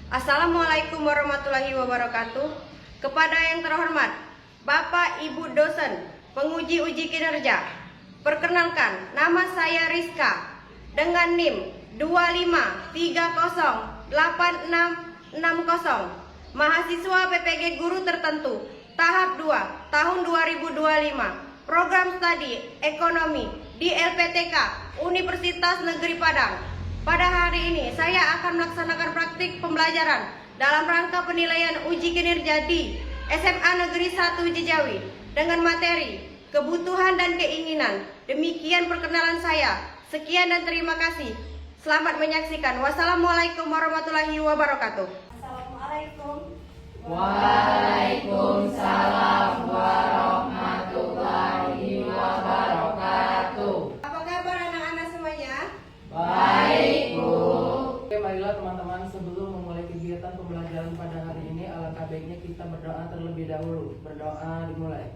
Assalamualaikum warahmatullahi wabarakatuh. Kepada yang terhormat Bapak Ibu dosen penguji uji kinerja, perkenalkan, nama saya Rizka dengan NIM 25308660, mahasiswa PPG Guru Tertentu tahap 2 tahun 2025, program studi ekonomi di LPTK Universitas Negeri Padang. Pada hari ini saya akan melaksanakan praktik pembelajaran dalam rangka penilaian uji kinerja di SMA Negeri 1 Jejawi dengan materi kebutuhan dan keinginan. Demikian perkenalan saya. Sekian dan terima kasih. Selamat menyaksikan. Wassalamualaikum warahmatullahi wabarakatuh. Assalamualaikum. Waalaikumsalam warahmatullahi wabarakatuh. Apa kabar anak-anak semuanya? Baik, Bu. Oke, marilah teman-teman, sebelum memulai kegiatan pembelajaran pada hari ini, alangkah baiknya kita berdoa terlebih dahulu. Berdoa dimulai.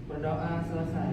Berdoa selesai.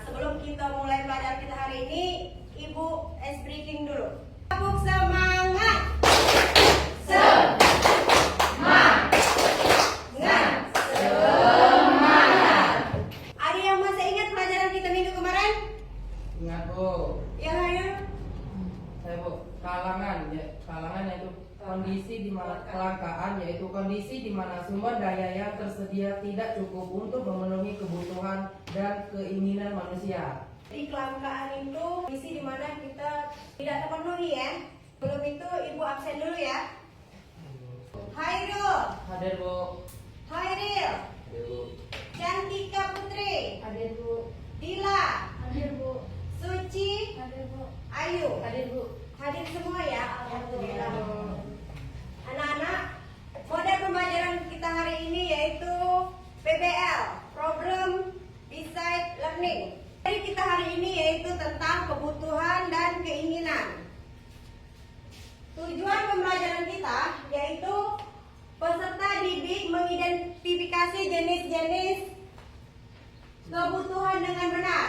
Sebelum kita mulai pelajaran kita hari ini, Ibu briefing dulu. Tabuk semangat. Ada yang masih ingat pelajaran kita minggu kemarin? Ingat, Bu. Ya, ayo. Saya, Bu. Kalangan, ya. Kalangan yaitu kondisi di mana kelangkaan, yaitu kondisi di mana sumber daya yang tersedia tidak cukup untuk memenuhi kebutuhan dan keinginan manusia. Jadi kelangkaan itu kondisi di mana kita tidak terpenuhi ya. Sebelum itu Ibu absen dulu ya. Hairul, Hadir, Bu. Hairil, Hadir, Bu. Cantika Putri, Hadir, Bu. Dila, Hadir, Bu. Suci, Hadir, Bu. Ayu. Hadir, Bu. Hadir semua ya. Alhamdulillah. Anak-anak, model pembelajaran kita hari ini yaitu PBL, Problem Based Learning. Jadi kita hari ini yaitu tentang kebutuhan dan keinginan. Tujuan pembelajaran kita yaitu peserta didik mengidentifikasi jenis-jenis kebutuhan dengan benar.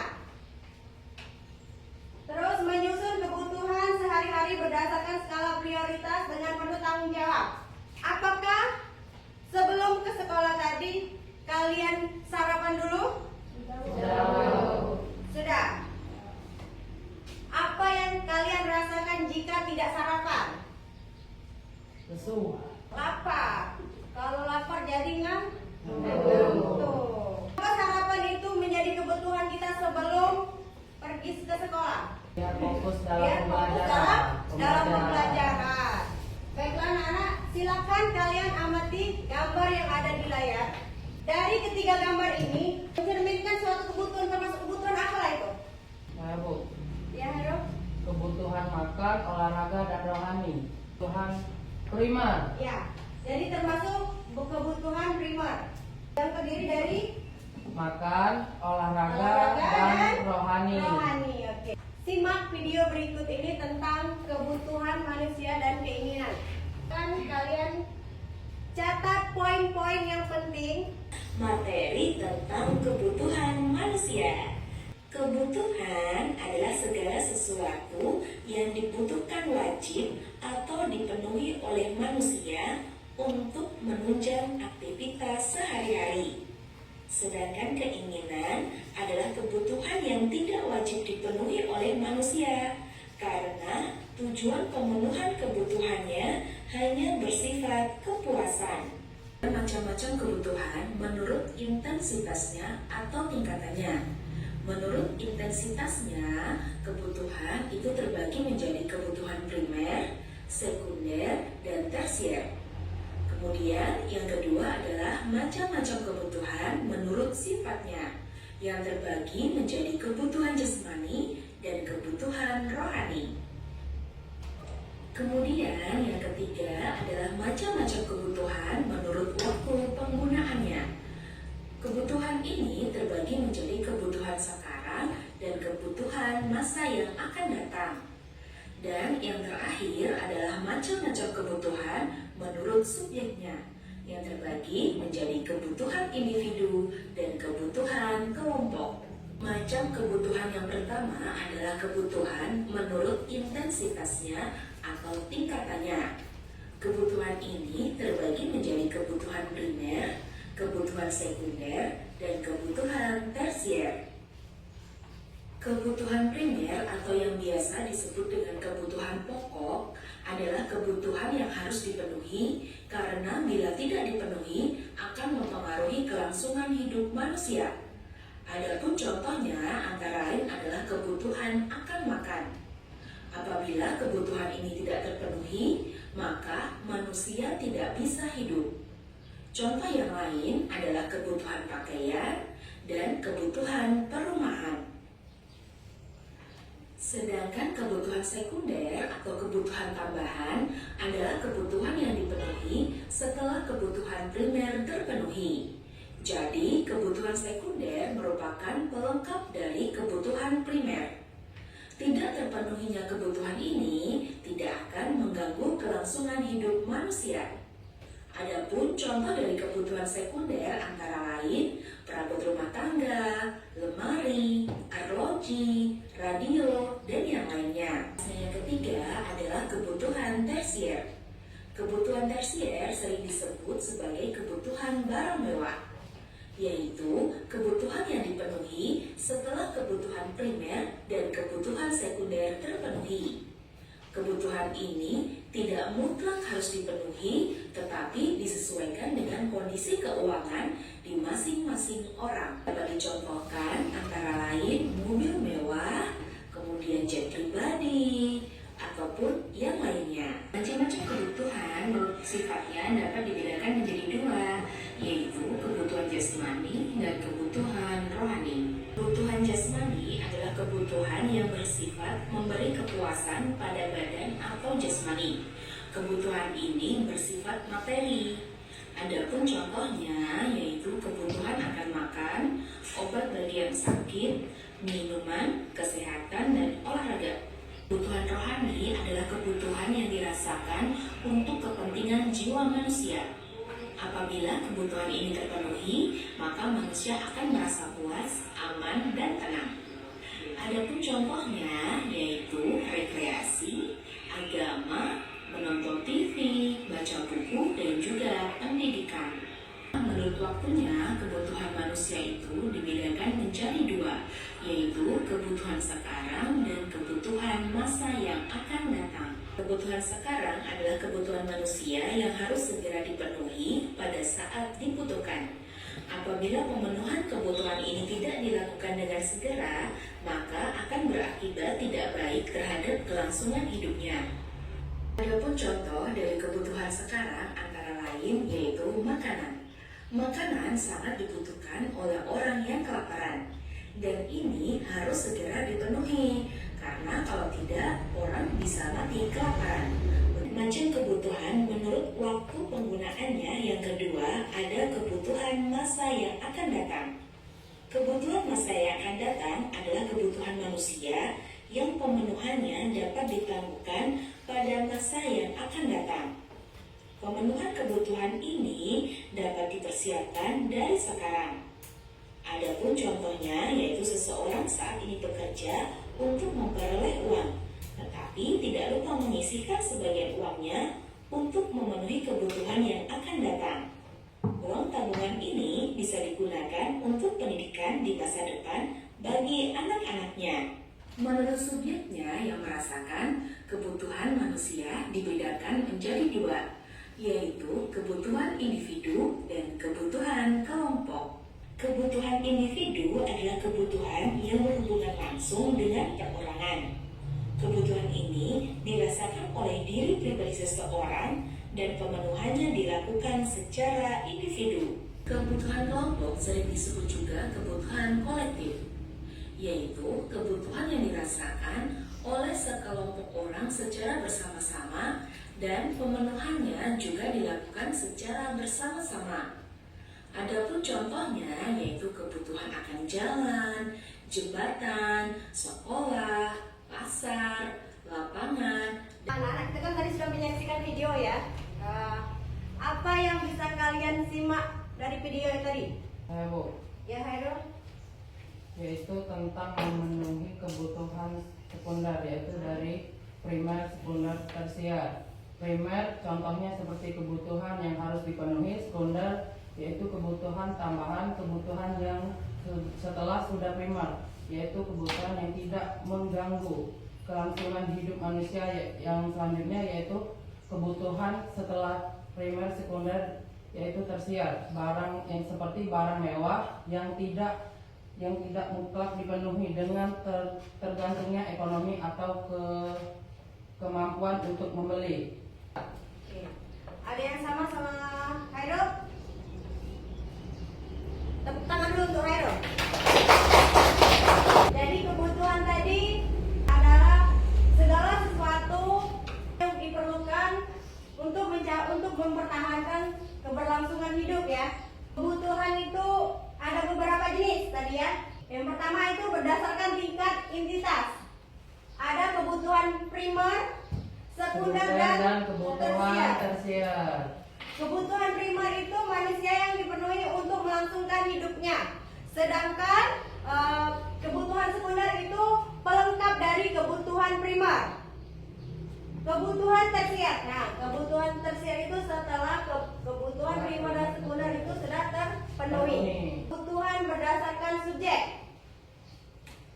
Terus menyusun kebutuhan sehari-hari berdasarkan skala prioritas dengan penuh tanggung jawab. Apakah sebelum ke sekolah tadi kalian sarapan dulu? Sudah. Apa yang kalian rasakan jika tidak sarapan? Lesu. Lapar. Kalau lapar jadi Apa sarapan itu menjadi kebutuhan kita sebelum pergi ke sekolah? Biar fokus dalam Biar fokus pembelajaran. dalam pembelajaran. Baiklah anak-anak, silakan kalian amati gambar yang ada di layar. Dari ketiga gambar ini mencerminkan suatu kebutuhan, termasuk kebutuhan apa itu? Nah, Bu. Ya, Hero. Kebutuhan makan, olahraga, dan rohani. Kebutuhan primer. Ya, jadi termasuk kebutuhan primer. yang terdiri dari makan, olahraga, olahraga dan rohani. Oke. Simak video berikut ini tentang kebutuhan manusia dan keinginan. Kan kalian catat poin-poin yang penting. Materi tentang kebutuhan manusia. Kebutuhan adalah segala sesuatu yang dibutuhkan wajib atau dipenuhi oleh manusia untuk menunjang aktivitas sehari-hari. Sedangkan keinginan adalah kebutuhan yang tidak wajib dipenuhi oleh manusia karena tujuan pemenuhan kebutuhannya hanya bersifat kepuasan. Macam-macam kebutuhan menurut intensitasnya atau tingkatannya. Menurut intensitasnya, kebutuhan itu terbagi menjadi kebutuhan primer, sekunder, dan tersier. Kemudian yang kedua adalah macam-macam kebutuhan menurut sifatnya, yang terbagi menjadi kebutuhan jasmani dan kebutuhan rohani. Kemudian yang ketiga adalah macam-macam kebutuhan menurut waktu penggunaannya. Kebutuhan ini terbagi menjadi kebutuhan sekarang dan kebutuhan masa yang akan datang. Dan yang terakhir adalah macam-macam kebutuhan menurut subjeknya, yang terbagi menjadi kebutuhan individu dan kebutuhan kelompok. Macam kebutuhan yang pertama adalah kebutuhan menurut intensitasnya atau tingkatannya. Kebutuhan ini terbagi menjadi kebutuhan primer, kebutuhan sekunder, dan kebutuhan tersier. Kebutuhan primer atau yang biasa disebut dengan kebutuhan pokok adalah kebutuhan yang harus dipenuhi karena bila tidak dipenuhi akan mempengaruhi kelangsungan hidup manusia. Adapun contohnya antara lain adalah kebutuhan akan makan. Apabila kebutuhan ini tidak terpenuhi, maka manusia tidak bisa hidup. Contoh yang lain adalah kebutuhan pakaian dan kebutuhan perumahan. Sedangkan kebutuhan sekunder atau kebutuhan tambahan adalah kebutuhan yang dipenuhi setelah kebutuhan primer terpenuhi. Jadi, kebutuhan sekunder merupakan pelengkap dari kebutuhan primer. Tidak terpenuhinya kebutuhan ini tidak akan mengganggu kelangsungan hidup manusia. Adapun contoh dari kebutuhan sekunder antara lain perabot rumah tangga, lemari, arloji, radio, dan yang lainnya. Yang ketiga adalah kebutuhan tersier. Kebutuhan tersier sering disebut sebagai kebutuhan barang mewah, yaitu kebutuhan yang dipenuhi setelah kebutuhan primer dan kebutuhan sekunder terpenuhi. Kebutuhan ini tidak mutlak harus dipenuhi, tetapi disesuaikan dengan kondisi keuangan di masing-masing orang. Dapat dicontohkan antara lain mobil mewah, kemudian jet pribadi, ataupun yang lainnya. Macam-macam kebutuhan sifatnya dapat dibedakan menjadi dua, yaitu kebutuhan jasmani dan kebutuhan rohani. Kebutuhan jasmani adalah kebutuhan yang bersifat memberi kepuasan pada badan atau jasmani. Kebutuhan ini bersifat materi. Adapun contohnya yaitu kebutuhan akan makan, obat bagi yang sakit, minuman, kesehatan, dan olahraga. Kebutuhan rohani adalah kebutuhan yang dirasakan untuk kepentingan jiwa manusia. Apabila kebutuhan ini terpenuhi, maka manusia akan merasa puas, aman, dan tenang. Adapun contohnya yaitu rekreasi, agama, menonton TV, baca buku, dan juga pendidikan. Menurut waktunya, kebutuhan manusia itu dibedakan menjadi dua, yaitu kebutuhan sekarang dan kebutuhan masa yang akan datang. Kebutuhan sekarang adalah kebutuhan manusia yang harus segera dipenuhi pada saat dibutuhkan. Apabila pemenuhan kebutuhan ini tidak dilakukan dengan segera, maka akan berakibat tidak baik terhadap kelangsungan hidupnya. Adapun contoh dari kebutuhan sekarang antara lain yaitu makanan. Makanan sangat dibutuhkan oleh orang yang kelaparan, dan ini harus segera dipenuhi, karena kalau tidak, orang bisa mati kelaparan. Macam kebutuhan menurut waktu penggunaannya yang kedua ada kebutuhan masa masa yang akan datang adalah kebutuhan manusia yang pemenuhannya dapat ditangguhkan pada masa yang akan datang. Pemenuhan kebutuhan ini dapat dipersiapkan dari sekarang. Adapun contohnya yaitu seseorang saat ini bekerja untuk memperoleh uang, tetapi tidak lupa menyisihkan sebagian uangnya untuk memenuhi kebutuhan yang akan datang. Uang tabungan ini bisa digunakan untuk pendidikan di masa depan bagi anak-anaknya. Menurut subjeknya yang merasakan, kebutuhan manusia dibedakan menjadi dua, yaitu kebutuhan individu dan kebutuhan kelompok. Kebutuhan individu adalah kebutuhan yang berhubungan langsung dengan perorangan. Kebutuhan ini dirasakan oleh diri pribadi seseorang dan pemenuhannya dilakukan secara individu. Kebutuhan kelompok sering disebut juga kebutuhan kolektif, yaitu kebutuhan yang dirasakan oleh sekelompok orang secara bersama-sama dan pemenuhannya juga dilakukan secara bersama-sama. Adapun contohnya yaitu kebutuhan akan jalan, jembatan, sekolah, pasar, lapangan. Anak-anak kita kan tadi sudah menyaksikan video ya. Apa yang bisa kalian simak dari video yang tadi? Bu, Ya, Hairul. yaitu tentang memenuhi kebutuhan sekunder, yaitu dari primer, sekunder, tersier. Primer contohnya seperti kebutuhan yang harus dipenuhi. Sekunder yaitu kebutuhan tambahan, kebutuhan yang setelah sudah primer, yaitu kebutuhan yang tidak mengganggu kelangsungan hidup manusia. Yang selanjutnya yaitu kebutuhan setelah primer, sekunder, yaitu tersier, barang yang seperti barang mewah yang tidak mutlak dipenuhi dengan tergantungnya ekonomi atau kemampuan untuk membeli. Oke. Ada yang sama Hairul? Tepuk tangan dulu untuk Hairul. Jadi kebutuhan tadi adalah segala sesuatu yang diperlukan untuk mempertahankan keberlangsungan hidup ya. Kebutuhan itu ada beberapa jenis tadi ya. Yang pertama itu berdasarkan tingkat entitas. Ada kebutuhan primer, sekunder dan kebutuhan tersier. Kebutuhan primer itu manusia yang dipenuhi untuk melangsungkan hidupnya. Sedangkan kebutuhan sekunder itu pelengkap dari kebutuhan primer. Kebutuhan tersier. Nah, kebutuhan tersier itu setelah kebutuhan primer dan sekunder itu sudah terpenuhi. Kebutuhan berdasarkan subjek.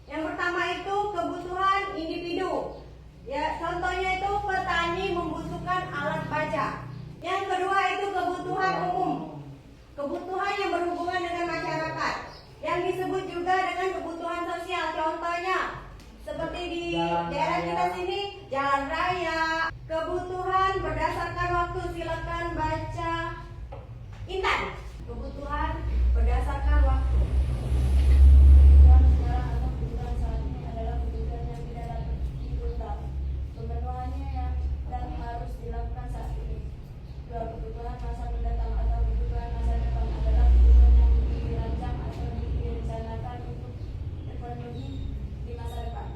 Yang pertama itu kebutuhan individu. Ya, contohnya itu petani membutuhkan alat baja. Yang kedua itu kebutuhan umum. Kebutuhan yang berhubungan dengan masyarakat. Yang disebut juga dengan kebutuhan sosial. Contohnya seperti di daerah kita sini, jalan raya. Kebutuhan berdasarkan waktu, silakan baca. Intan. Kebutuhan berdasarkan waktu. Kebutuhan sekarang atau kebutuhan saat ini adalah kebutuhan yang tidak dapat ditunda. Pemenuhannya yang dan harus dilakukan saat ini. Dua, kebutuhan masa mendatang atau kebutuhan masa depan adalah kebutuhan yang dirancang atau direncanakan untuk terpenuhi di masa depan.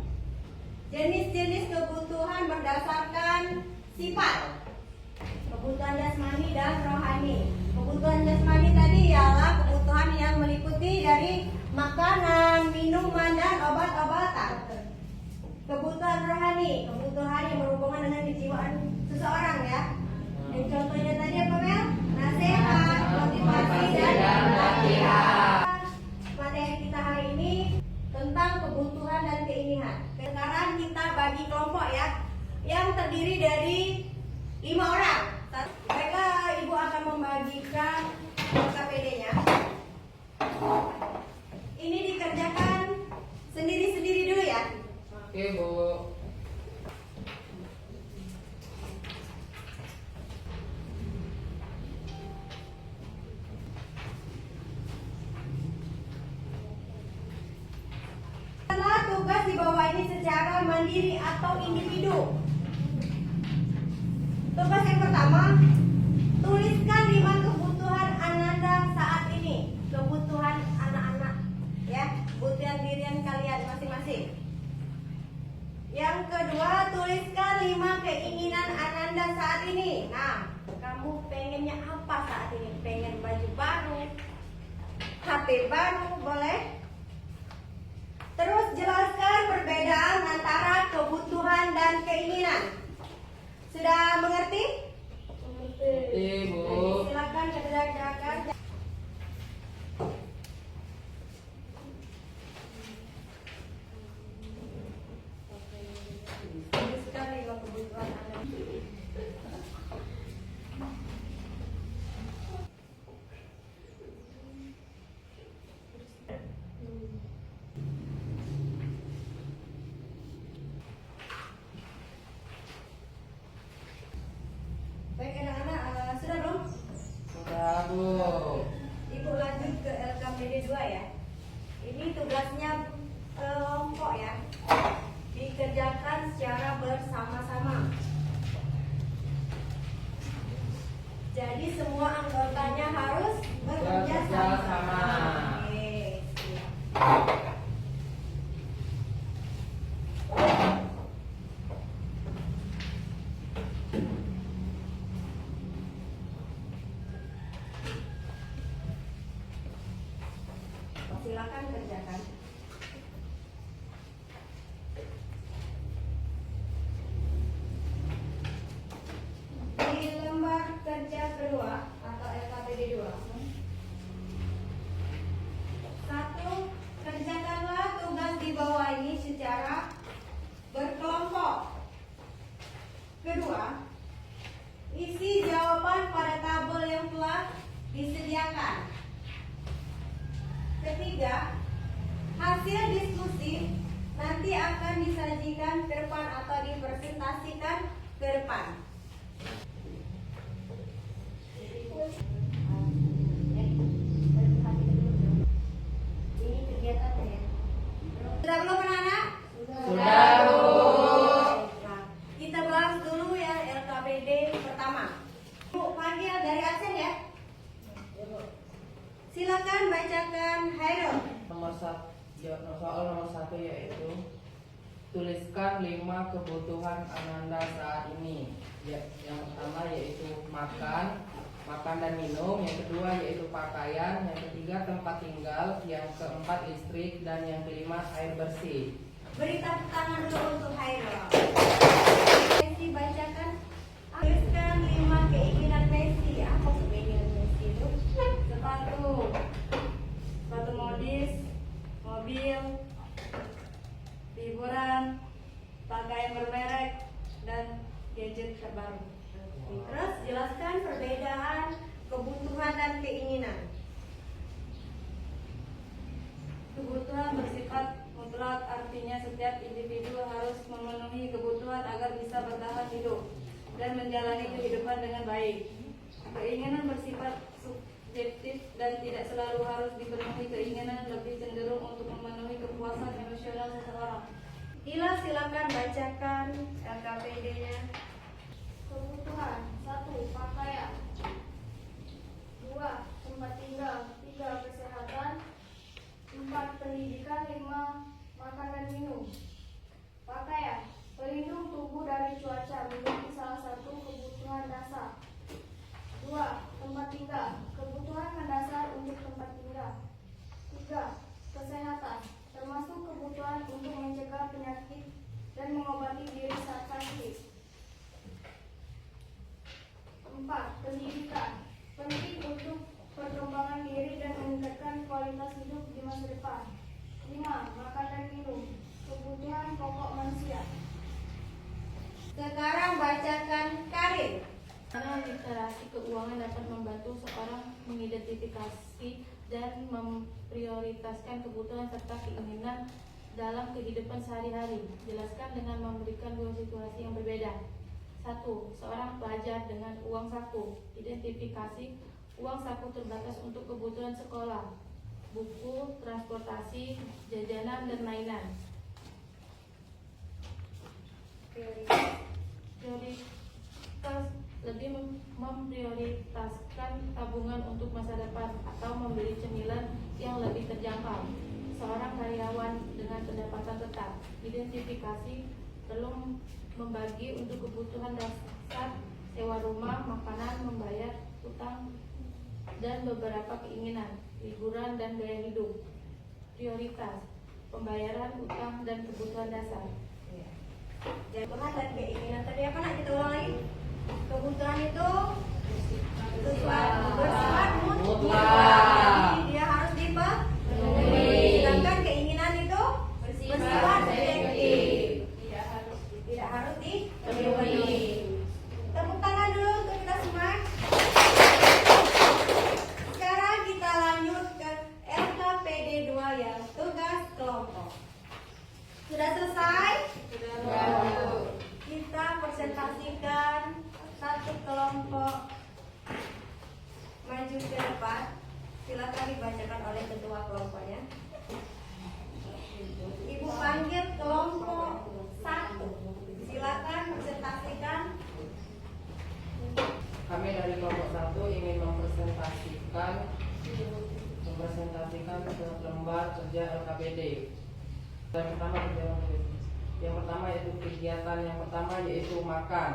Jenis-jenis kebutuhan berdasarkan sifat. Kebutuhan jasmani dan rohani. Kebutuhan jasmani tadi ialah kebutuhan yang meliputi dari makanan, minuman, dan obat-obatan. Kebutuhan rohani, kebutuhan yang berhubungan dengan kejiwaan seseorang ya. Yang contohnya tadi apa Mel? Nasihat, motivasi, dan latihan. Materi kita hari ini tentang kebutuhan dan keinginan. Sekarang kita bagi kelompok ya, yang terdiri dari 5 orang. Baiklah, Ibu akan membagikan KPD-nya. Ini dikerjakan sendiri-sendiri dulu ya. Oke, Bu. Tugas di bawah ini secara mandiri atau individu. Tugas yang pertama, tuliskan 5 kebutuhan Ananda saat ini. Kebutuhan anak-anak ya. kamu pengennya apa saat ini? Pengen baju baru, HP baru, boleh? Terus jelaskan perbedaan antara kebutuhan dan keinginan. Sudah mengerti? Bu. Silakan kerjakan. Sekali kebutuhan Anda. Baik anak-anak, sudah belum? Sudah, Bu. Ibu lanjut ke LKPD 2 ya. Ini tugasnya kelompok ya. Dikerjakan secara bersama-sama. Jadi semua anggotanya harus bekerja sama. Oke, siap. Silakan kerjakan. Di lembar kerja kedua atau LKPD 2. 1. Kerjakanlah tugas di bawah ini secara berkelompok. Kedua, isi jawaban pada tabel yang telah disediakan. Ketiga, hasil diskusi nanti akan disajikan ke depan atau dipresentasikan ke depan. Ini kegiatannya ya. Sudah belum anak-anak? Sudah, Bu. Nah, kita bahas dulu ya LKPD pertama. Bu, panggil dari absen ya. Silakan bacakan Hairul. Soal nomor 1 yaitu tuliskan 5 kebutuhan Ananda saat ini. Ya, yang pertama yaitu makan dan minum. Yang kedua yaitu pakaian. Yang ketiga tempat tinggal. Yang keempat listrik dan yang kelima air bersih. Beri tepuk tangan dulu untuk Hairul. Messi bacakan. Tuliskan 5 keinginan Messi. Apa keinginan Messi itu? Sepatu modis, mobil, hiburan, pakaian bermerek, dan gadget terbaru. Terus jelaskan perbedaan kebutuhan dan keinginan. Kebutuhan bersifat mutlak, artinya setiap individu harus memenuhi kebutuhan agar bisa bertahan hidup dan menjalani kehidupan dengan baik. Keinginan bersifat subjektif dan tidak selalu harus dipenuhi. Keinginan lebih cenderung untuk memenuhi kepuasan emosional seseorang. Ila silakan bacakan LKPD-nya. Kebutuhan 1. Pakaian 2. Tempat tinggal 3. Kesehatan 4. Pendidikan 5. Makan dan minum. Pakaian pelindung tubuh dari cuaca menjadi salah satu kebutuhan dasar. 2. Tempat tinggal kebutuhan mendasar untuk tempat tinggal. 3. Kesehatan termasuk kebutuhan untuk mencegah penyakit dan mengobati diri saat sakit. 4. Pendidikan penting untuk perkembangan diri dan meningkatkan kualitas hidup di masa depan. 5. Makan dan minum kebutuhan pokok manusia. Sekarang bacakan Karin. Karena literasi keuangan dapat membantu seorang mengidentifikasi dan memprioritaskan kebutuhan serta keinginan dalam kehidupan sehari-hari. Jelaskan dengan memberikan 2 situasi yang berbeda. 1. Seorang pelajar dengan uang saku. Identifikasi uang saku terbatas untuk kebutuhan sekolah, buku, transportasi, jajanan, dan mainan. Prioritas lebih memprioritaskan tabungan untuk masa depan atau membeli cemilan yang lebih terjangkau. Seorang karyawan dengan pendapatan tetap. Identifikasi perlu membagi untuk kebutuhan dasar sewa rumah, makanan, membayar utang, dan beberapa keinginan, liburan dan gaya hidup. Prioritas, pembayaran utang dan kebutuhan dasar. Kebutuhan dan keinginan tadi apa nak kita ulang lagi? Kebutuhan itu bersifat mutlak. Jadi dia harus dipenuhi. Sedangkan keinginan itu bersifat subjektif. Tidak harus dipenuhi. Tepuk tangan dulu untuk kita semua. Sekarang kita lanjut ke LKPD 2 yang tugas kelompok. Sudah selesai? Kita presentasikan satu kelompok maju ke depan. Silakan dibacakan oleh ketua kelompoknya. Ibu panggil kelompok 1. Silakan presentasikan. Kami dari kelompok 1 ingin mempresentasikan lembar kerja LKPD. Yang pertama yaitu kegiatan yang pertama yaitu makan,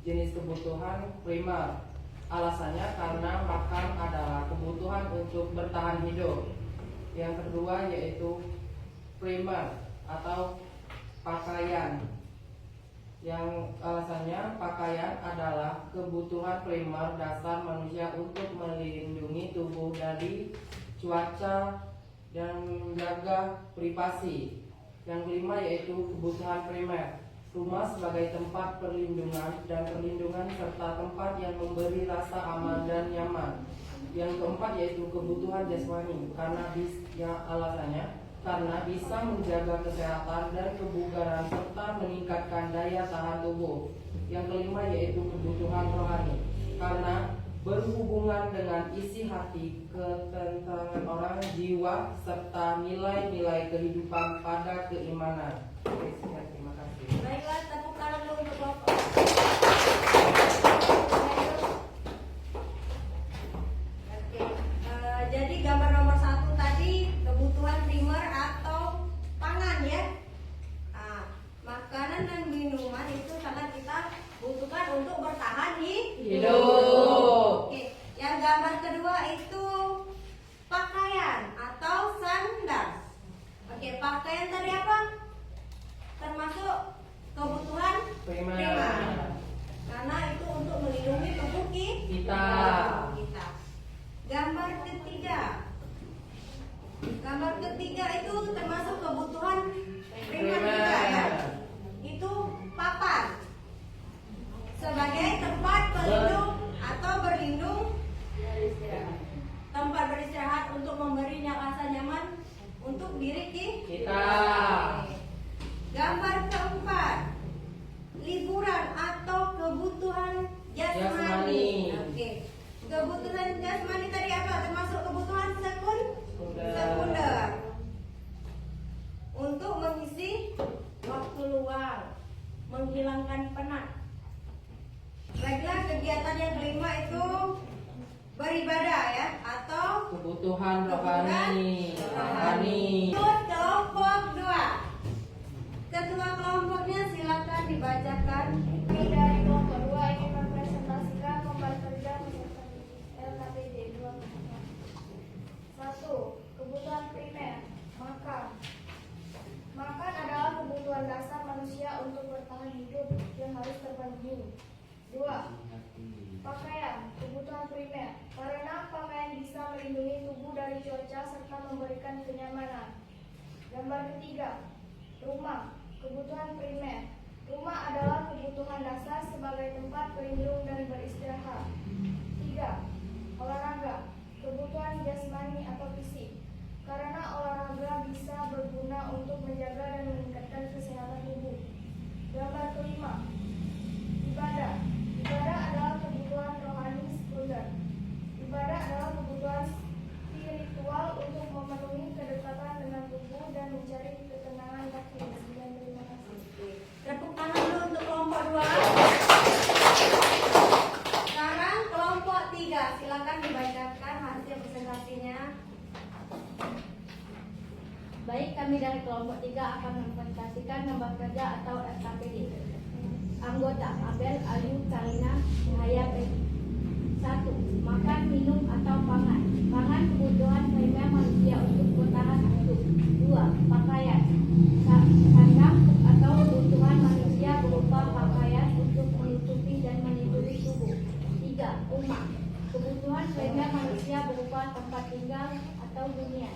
jenis kebutuhan primer. Alasannya karena makan adalah kebutuhan untuk bertahan hidup. Yang kedua yaitu primer atau pakaian. Yang alasannya pakaian adalah kebutuhan primer dasar manusia untuk melindungi tubuh dari cuaca dan menjaga privasi. Yang kelima yaitu kebutuhan primer, rumah sebagai tempat perlindungan dan perlindungan serta tempat yang memberi rasa aman dan nyaman. Yang keempat yaitu kebutuhan jasmani, alasannya karena bisa menjaga kesehatan dan kebugaran serta meningkatkan daya tahan tubuh. Yang kelima yaitu kebutuhan rohani, karena berhubungan dengan isi hati, ketenangan orang, jiwa, serta nilai-nilai kehidupan pada keimanan. Oke, sekian, terima kasih. Baiklah, tepuk tangan dulu untuk kelompok. Oke, jadi gambar nomor 1 tadi kebutuhan primer atau pangan ya. Makanan dan minuman itu sangat kita butuhkan untuk bertahan hidup. Oke, yang gambar kedua itu pakaian atau sandal. Oke, pakaian tadi apa? Termasuk kebutuhan primer. Karena itu untuk melindungi tubuh kita. Gambar ketiga itu termasuk kebutuhan primer juga ya. Itu papan sebagai tempat pelindung atau berlindung, tempat beristirahat untuk memberinya rasa nyaman untuk diri kita. Gambar keempat, liburan atau kebutuhan jasmani. Oke, kebutuhan jasmani tadi apa? Termasuk kebutuhan sekunder untuk mengisi waktu luang, menghilangkan penat. Baiklah, kegiatan yang kelima itu beribadah ya, atau Kebutuhan rohani. Kelompok 2. Ketua kelompoknya silakan dibacakan. Kami dari kelompok 2 ingin mempresentasikan lembar kerja LKPD 2. 1. Kebutuhan primer, makan. Makan adalah kebutuhan dasar manusia untuk bertahan hidup yang harus terpenuhi. 2. Pakaian, kebutuhan primer, karena pakaian bisa melindungi tubuh dari cuaca serta memberikan kenyamanan. Gambar ketiga, rumah, kebutuhan primer. Rumah adalah kebutuhan dasar sebagai tempat berlindung dan beristirahat. 3. Olahraga, kebutuhan jasmani atau fisik, karena olahraga bisa berguna untuk menjaga dan meningkatkan kesehatan tubuh. Gambar kelima, ibadah. Ibadah adalah kebutuhan rohani sekunder. Ibadah adalah kebutuhan spiritual untuk memenuhi kedekatan dengan tubuh dan mencari ketenangan batin. Terima kasih. Tepuk tangan dulu untuk kelompok 2. Sekarang kelompok 3, silakan dibacakan hasil presentasinya. Baik, kami dari kelompok 3 akan mempresentasikan lembar kerja atau LKPD. Anggota Abel Ayu Kalina Cahaya Pegi. 1. Makan, minum atau pangan. Pangan kebutuhan primer manusia untuk bertahan hidup. 2. Pakaian. Sandang atau kebutuhan manusia berupa pakaian untuk menutupi dan melindungi tubuh. 3. Rumah. Kebutuhan primer manusia berupa tempat tinggal atau hunian.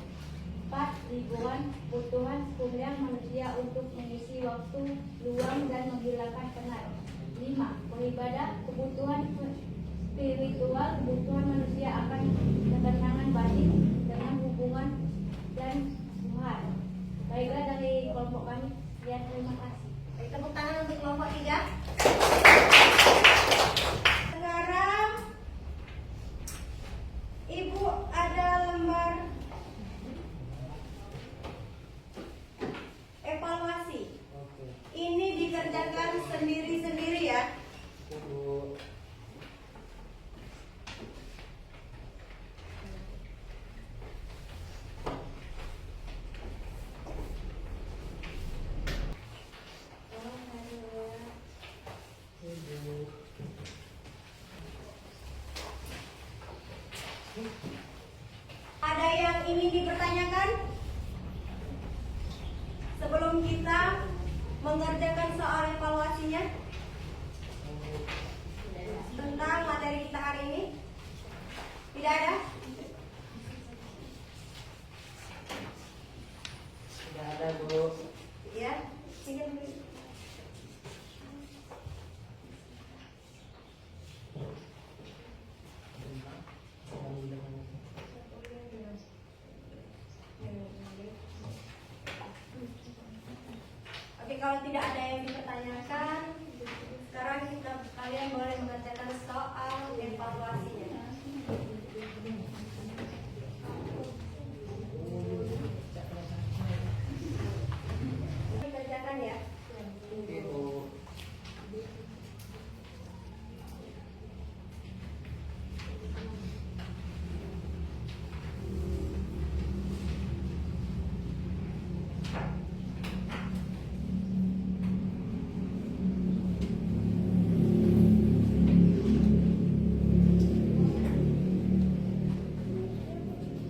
4. Liburan. Kebutuhan sekunder manusia untuk mengisi waktu luang dan menghilangkan penat. 5. Beribadah. Kebutuhan spiritual. Kebutuhan manusia akan ketenangan batin dengan hubungan dan Tuhan. Baiklah, dari kelompok kami, ya, terima kasih. Baik, tepuk tangan untuk kelompok 3. Sekarang Ibu ada lembar evaluasi. Ini dikerjakan sendiri-sendiri ya. Ibu. Ada yang ingin dipertanyakan? Sebelum kita mengerjakan soal evaluasinya tentang materi kita hari ini? Tidak ada? Tidak ada, Bu. Ya, sini. Oke, kalau tidak ada yang dipertanyakan, sekarang kalian boleh mengerjakan soal evaluasinya. Dikerjakan ya. Ibu.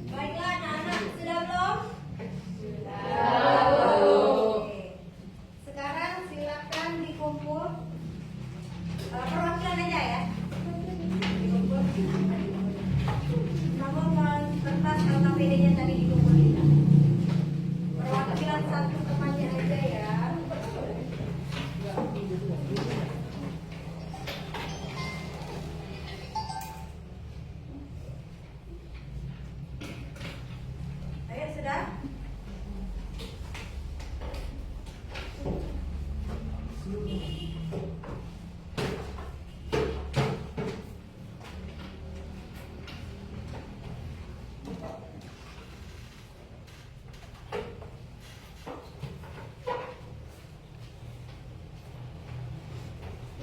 Baiklah anak-anak, sudah belum? Oke. Sekarang silakan dikumpul. Perwakilan aja ya. Dikumpul. Namun kertas KKPD-nya tadi dikumpulin. Perwakilan satu temannya aja ya. Ayo, sudah?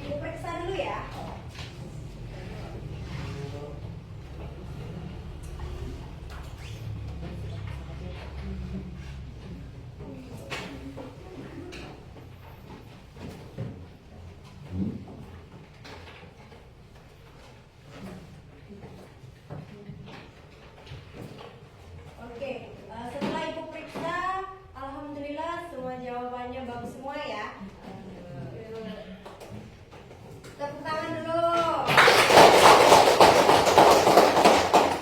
Ibu periksa dulu ya. Oke, setelah Ibu periksa, alhamdulillah semua jawabannya bagus semua ya. Tepuk tangan dulu.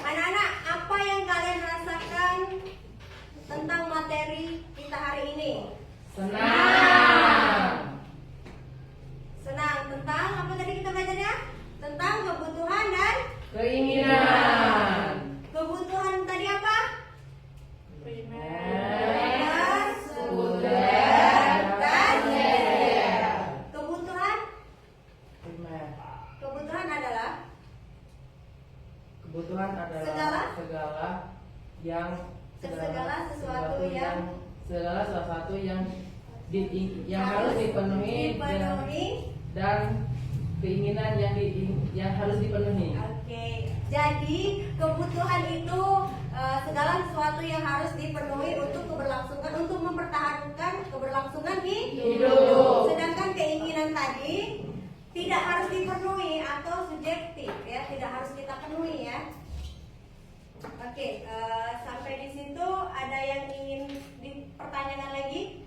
Anak-anak, apa yang kalian rasakan tentang materi kita hari ini? Senang. Senang. Tentang apa tadi kita belajarnya? Tentang kebutuhan dan Keinginan. kebutuhan tadi apa? Primer, Sekunder, dan tersier. kebutuhan. Primer. Kebutuhan adalah Kebutuhan adalah Segala? segala sesuatu yang segala sesuatu yang harus dipenuhi dan keinginan yang harus dipenuhi. Oke, jadi kebutuhan itu segala sesuatu yang harus dipenuhi untuk keberlangsungan, untuk mempertahankan keberlangsungan hidup. Hidup. Sedangkan keinginan tadi tidak harus dipenuhi atau subjektif ya, tidak harus kita penuhi ya. Oke, sampai di situ ada yang ingin dipertanyakan lagi?